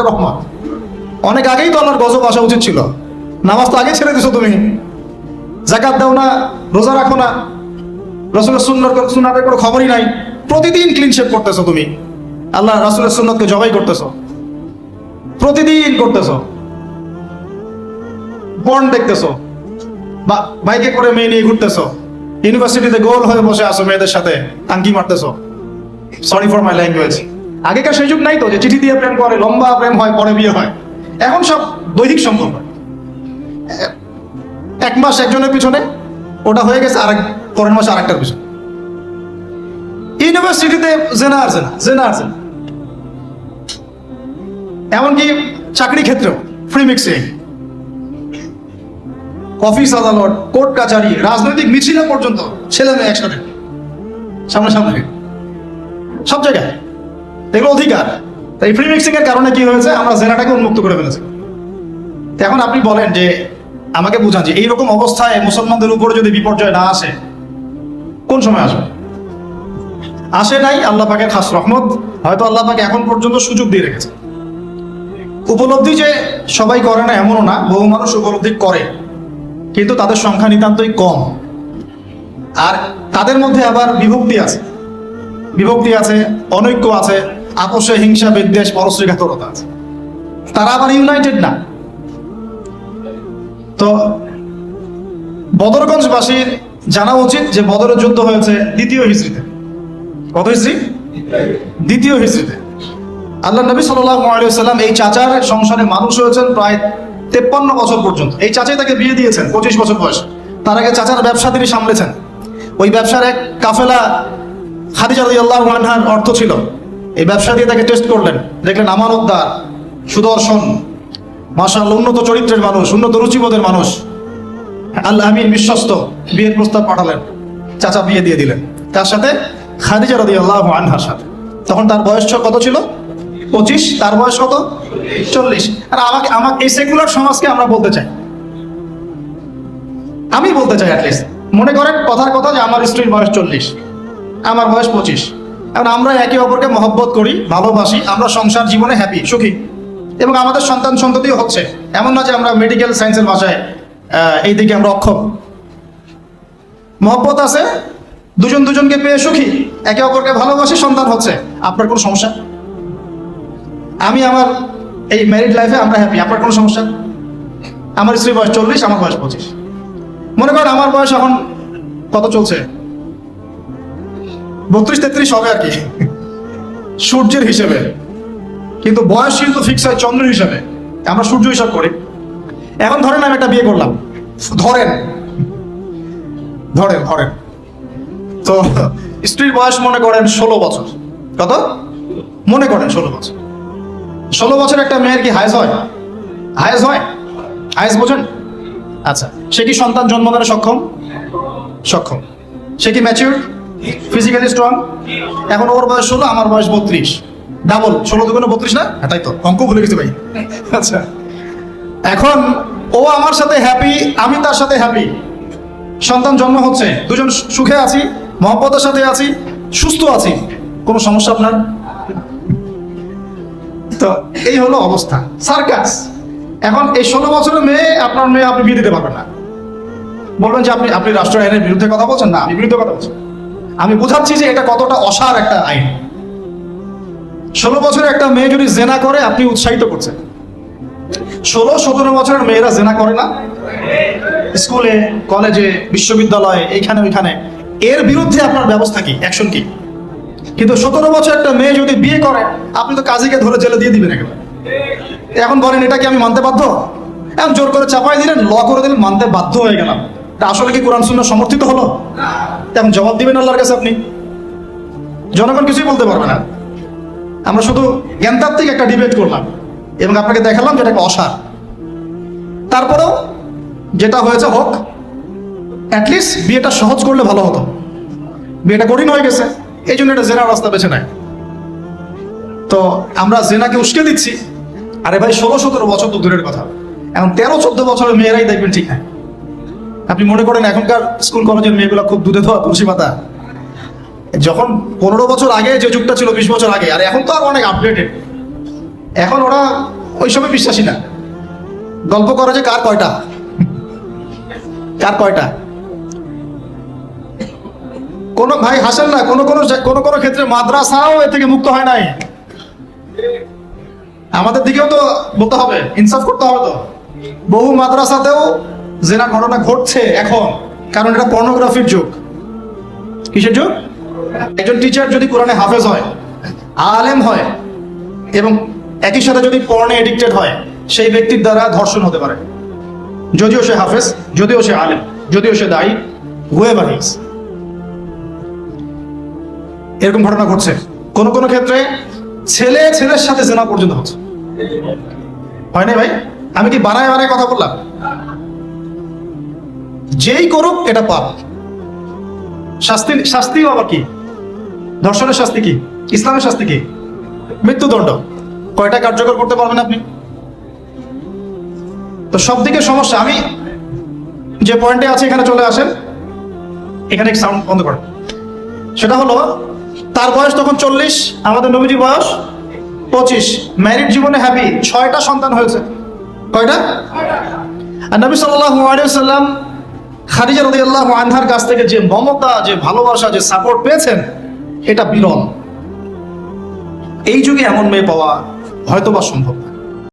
রহমত। অনেক আগেই তো আল্লাহর গজব আসা উচিত ছিল। নামাজ তো আগে ছেড়ে দিছো তুমি, যাকাত দাও না, রোজা রাখো না, রাসূলের সুন্নাতের কোনো খবরই নাই, প্রতিদিন ক্লিন শেভ করতেছো তুমি, আল্লাহ রাসূলের সুন্নাতকে জবাই করতেছো, প্রতিদিন করতেছো, পর্ন দেখতেছো, বাইকে করে মেয়ে নিয়ে ঘুরতেছো, ইউনিভার্সিটিতে গোল হয়ে বসে আসো মেয়েদের সাথে টাঙ্কি মারতেছো। Sorry for my language. আগেকার সেই যুগ নাই তো যে চিঠি দিয়ে প্রেম করে, লম্বা প্রেম হয়, পরে বিয়ে হয়। এখন সব দৈহিক সম্পর্ক, এক মাস একজনের পিছনে, ওটা হয়ে গেছে আরেক পরের মাসে আরেকটার পিছনে। ইউনিভার্সিটিতে জেনা আর জেনা, জেনা আর জেনা, এমনকি চাকরি ক্ষেত্রেও ফ্রি মিক্সিং, অফিস আদালত, কোর্ট কাচারি, রাজনৈতিক মিছিল পর্যন্ত ছেলে মেয়ে একসাথে সামনে সব জায়গায়, এগুলো অধিকার। তাই ফ্রি মিক্সিং এর কারণে কি হয়েছে, আমরা জেনাটাকে উন্মুক্ত করে ফেলেছি। এখন আপনি বলেন যে, আমাকে বুঝান যে এইরকম অবস্থায় মুসলমানদের উপরে যদি বিপর্যয় না আসে, কোন সময় আসবে? আসে নাই, আল্লাহ পাকের খাস রহমত। হয়তো আল্লাহ পাক এখন পর্যন্ত সুযোগ দিয়ে রেখেছে। উপলব্ধি যে সবাই করে না এমনও না, বহু মানুষ উপলব্ধি করে, কিন্তু তাদের সংখ্যা নিতান্তই কম। আর তাদের মধ্যে আবার বিভক্তি আছে, অনৈক্য আছে, আপোষে হিংসা, বিদ্বেষ, পরশ্রীঘাতকতা আছে। তারা আবার ইউনাইটেড না। তো বদরগঞ্জবাসীর জানা উচিত যে বদরের যুদ্ধ হয়েছে দ্বিতীয় হিজরিতে। কত হিজরি? দ্বিতীয় হিজরিতে। আল্লাহ নবী সাল্লাল্লাহু আলাইহি ওয়াসাল্লাম এই চাচার সংসারে মানুষ হয়েছেন প্রায় 53 বছর পর্যন্ত। এই চাচাই তাকে বিয়ে দিয়েছেন 25 বছর বয়স। তার আগে চাচার ব্যবসা তিনি সামলেছেন। ওই ব্যবসার এক কাফেলা খাদিজা রাদিয়াল্লাহু আনহার অর্থ ছিল। এই ব্যবসা দিয়ে তাকে টেস্ট করলেন, দেখলেন আমানতদার, সুদর্শন, মাশাআল্লাহ উন্নত চরিত্রের মানুষ, উন্নত রুচিবোধের মানুষ, আল্লাহ আমিন, বিশ্বস্ত। বিয়ের প্রস্তাব পাঠালেন, চাচা বিয়ে দিয়ে দিলেন তার সাথে, খাদিজা রাদিয়াল্লাহু আনহার সাথে। তখন তার বয়স কত ছিল? 25। তার বয়স কত? 40। আর আমাকে এই সেকুলার সমাজকে আমরা বলতে চাই, আমি বলতে চাই অ্যাটলিস্ট, মনে করেন কথার কথা যে আমার স্ত্রীর বয়স 40, আমার বয়স 25। এখন আমরা একে অপরকে মহব্বত করি, ভালোবাসি, আমরা সংসার জীবনে হ্যাপি, সুখী, এবং আমাদের সন্তান সন্ততিও হচ্ছে। এমন না যে আমরা মেডিকেল সায়েন্সের ভাষায় এই দিকে আমরা অক্ষম। মহব্বত আছে, দুজনকে পেয়ে সুখী, একে অপরকে ভালোবাসি, সন্তান হচ্ছে। আপনার কোনো সমস্যা? আমি আমার এই ম্যারিড লাইফে আমরা হ্যাপি, আপনার কোনো সমস্যা? আমার স্ত্রীর বয়স 40, আমার বয়স 25। মনে করেন আমার বয়স এখন কত চলছে? 32-33 হবে আর কি, সূর্যের হিসেবে। কিন্তু বয়স কিন্তু ফিক্স হয় চন্দ্রের হিসাবে, আমরা সূর্য হিসাব করি। এখন ধরেন আমি একটা বিয়ে করলাম, ধরেন তো স্ত্রীর বয়স মনে করেন 16 বছর। কত? মনে করেন 16 বছর। 16 বছর একটা মেয়ের কি হায়েজ হয়? হায়েজ বোঝেন? আচ্ছা, সে কি সন্তান জন্ম দেওয়ার সক্ষম? সে কি ম্যাচিউর, ফিজিক্যালি স্ট্রং? এখন ওর বয়স 16, আমার বয়স 32, ডাবল। 16 দুগুণে 32 না? হ্যাঁ, তাই তো, অঙ্ক ভুলে গেছি ভাই। আচ্ছা, এখন ও আমার সাথে হ্যাপি, আমি তার সাথে হ্যাপি, সন্তান জন্ম হচ্ছে, দুজন সুখে আছি, মহব্বতের সাথে আছি, সুস্থ আছি। কোনো সমস্যা আপনার? তো এই হলো অবস্থা, সার্কাস। এখন এই 16 বছরের মেয়ে, আপনার মেয়ে, আপনি বিয়ে দিতে পারবেন না। বলবেন যে আপনি রাষ্ট্র আইনের বিরুদ্ধে কথা বলছেন। না, আমি বিরুদ্ধে কথা বলছি। আমি বোঝাচ্ছি যে এটা কতটা অসার একটা আইন। 16 বছরের একটা মেয়ে যদি জেনা করে, আপনি উৎসাহিত করছেন। 16-17 বছরের মেয়েরা জেনা করে না? স্কুলে, কলেজে, বিশ্ববিদ্যালয়ে, এইখানে ওইখানে। এর বিরুদ্ধে আপনার ব্যবস্থা কি, অ্যাকশন কি? কিন্তু 17 বছর একটা মেয়ে যদি বিয়ে করে, আপনি তো কাজীকে ধরে জেলে দিয়ে দিবেন একেবারে। এখন বলেন এটা কি আমি মানতে বাধ্য? এখন জোর করে চাপাই দিলেন, ল করে দিলেন, মানতে বাধ্য হয়ে গেলাম। তা আসলে কি কোরআন সুন্নাহ সমর্থিত হলো? এখন জবাব দিবেন আল্লাহর কাছে আপনি। জনগণ কিছুই বলতে পারবে না। আমরা শুধু জ্ঞানতাত্ত্বিক একটা ডিবেট করলাম এবং আপনাকে দেখালাম যেটা একটা অসার। তারপরেও যেটা হয়েছে হোক, অ্যাটলিস্ট বিয়েটা সহজ করলে ভালো হতো। বিয়েটা কঠিন হয়ে গেছে, এই জন্য এটা জেনার রাস্তা বেছে নেয়। তো আমরা জেনাকে উস্কে দিচ্ছি। আরে ভাই, 16-17 বছর তো দূরের কথা, এখন 13-14 বছরের মেয়েরাই দেখবেন ঠিক না। আপনি মনে করেন এখনকার স্কুল কলেজের মেয়েগুলো খুব দুধে ধোয়া তুলসী পাতা? যখন 15 বছর আগে যে যুগটা ছিল, 20 বছর আগে, আর এখন তো আর অনেক আপডেটেড। এখন ওরা ওইসবে বিশ্বাসী না, গল্প করে যে কার কয়টা, কার কয়টা। কোন ভাই হাসেন না, কোন কোন ক্ষেত্রে মাদ্রাসাও এ থেকে মুক্ত হয় নাই। আমাদের দিকেও তো বলতে হবে, ইনসাফ করতে হবে। তো বহু মাদ্রাসাতেও জেনা ঘটনা ঘটছে এখন, কারণ এটা পর্নোগ্রাফির যুগ। কিসের যুগ? একজন টিচার যদি কোরআনে হাফেজ হয়, আলেম হয়, এবং একই সাথে যদি পর্নে এডিক্টেড হয়, সেই ব্যক্তির দ্বারা ধর্ষণ হতে পারে, যদিও সে হাফেজ, যদিও সে আলেম, যদিও সে দায়ী, হুয়েভার হি ইজ। এরকম ঘটনা ঘটছে। কোন কোন ক্ষেত্রে ছেলে ছেলের সাথে জেনা পর্যন্ত হচ্ছে। হয় না ভাই? আমি কি বানায় বানায় কথা বললাম? যেই করুক এটা পাপ। শাস্তিও আবার কি? ধর্ষণের শাস্তি কি? ইসলামের শাস্তি কি? মৃত্যুদণ্ড। কয়টা কার্যকর করতে পারবেন আপনি? তো সব দিকে সমস্যা। আমি যে পয়েন্টে আছে এখানে চলে আসেন। এখানে সাউন্ড বন্ধ করেন। সেটা হলো, তার বয়স তখন 40, আমাদের নবীজির বয়স 25। ম্যারিড জীবনে হ্যাপি, 6টা সন্তান হয়েছে। কয়টা? আর নবী সাল্লাল্লাহু আলাইহি ওয়াসাল্লাম খাদিজা রাদিয়াল্লাহু আনহার কাছ থেকে যে মমতা, যে ভালোবাসা, যে সাপোর্ট পেয়েছেন, এটা বিরল। এই যুগে এমন মেয়ে পাওয়া হয়তোবা সম্ভব না।